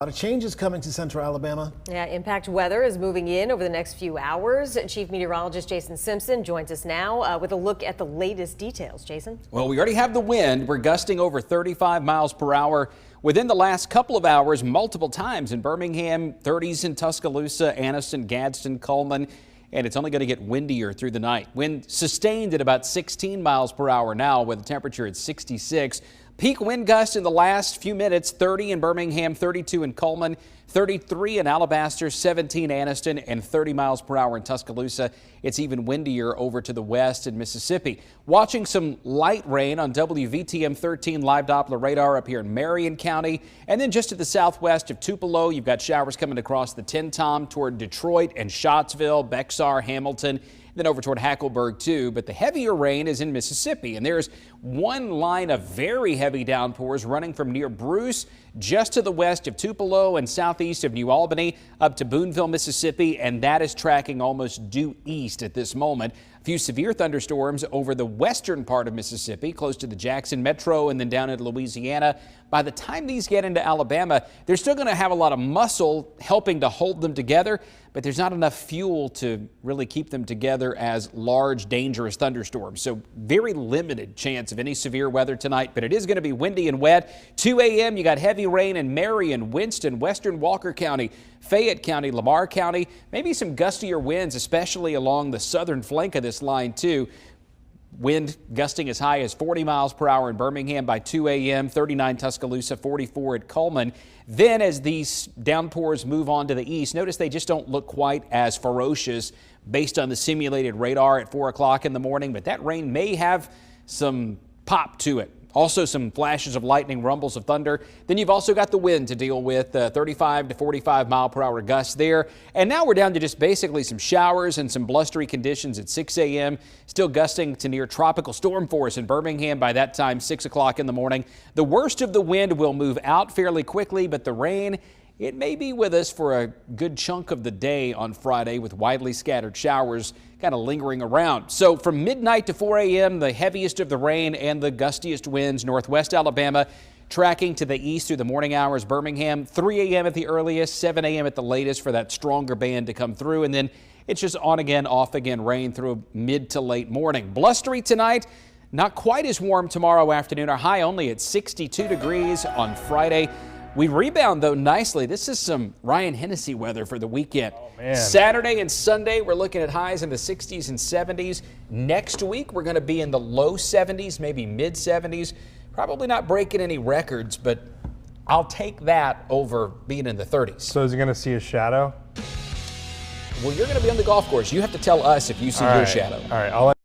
A lot of changes coming to central Alabama. Yeah, impact weather is moving in over the next few hours. Chief Meteorologist Jason Simpson joins us now with a look at the latest details. Jason? Well, we already have the wind. We're gusting over 35 miles per hour within the last couple of hours, multiple times in Birmingham, 30s in Tuscaloosa, Anniston, Gadsden, Coleman, and it's only going to get windier through the night. Wind sustained at about 16 miles per hour now with a temperature at 66. Peak wind gusts in the last few minutes, 30 in Birmingham, 32 in Coleman, 33 in Alabaster, 17 Anniston, and 30 miles per hour in Tuscaloosa. It's even windier over to the west in Mississippi. Watching some light rain on WVTM 13 live Doppler radar up here in Marion County. And then just to the southwest of Tupelo, you've got showers coming across the Tenn-Tom toward Detroit and Scottsville, Bexar, Hamilton. Then over toward Hackleburg too, but the heavier rain is in Mississippi, and there's one line of very heavy downpours running from near Bruce just to the west of Tupelo and southeast of New Albany up to Booneville, Mississippi, and that is tracking almost due east at this moment. A few severe thunderstorms over the western part of Mississippi, close to the Jackson Metro and then down into Louisiana. By the time these get into Alabama, they're still going to have a lot of muscle helping to hold them together, but there's not enough fuel to really keep them together as large, dangerous thunderstorms. So very limited chance of any severe weather tonight, but it is going to be windy and wet. 2 a.m. you got heavy rain in Marion, Winston, western Walker County, Fayette County, Lamar County, maybe some gustier winds, especially along the southern flank of this line too. Wind gusting as high as 40 miles per hour in Birmingham by 2 a.m., 39 Tuscaloosa, 44 at Coleman. Then as these downpours move on to the east, notice they just don't look quite as ferocious based on the simulated radar at 4 o'clock in the morning, but that rain may have some pop to it. Also some flashes of lightning, rumbles of thunder. Then you've also got the wind to deal with, 35 to 45 mile per hour gusts there. And now we're down to just basically some showers and some blustery conditions at 6 a.m. Still gusting to near tropical storm force in Birmingham by that time, 6 o'clock in the morning. The worst of the wind will move out fairly quickly, but the rain, it may be with us for a good chunk of the day on Friday with widely scattered showers kind of lingering around. So from midnight to 4 a.m., the heaviest of the rain and the gustiest winds, northwest Alabama, tracking to the east through the morning hours, Birmingham, 3 a.m. at the earliest, 7 a.m. at the latest for that stronger band to come through. And then it's just on again, off again rain through mid to late morning. Blustery tonight, not quite as warm tomorrow afternoon. Our high only at 62 degrees on Friday. We rebound, though, nicely. This is some Ryan Hennessy weather for the weekend. Oh, man. Saturday and Sunday, we're looking at highs in the 60s and 70s. Next week, we're going to be in the low 70s, maybe mid 70s. Probably not breaking any records, but I'll take that over being in the 30s. So is he going to see a shadow? Well, you're going to be on the golf course. You have to tell us if you see your shadow. All right.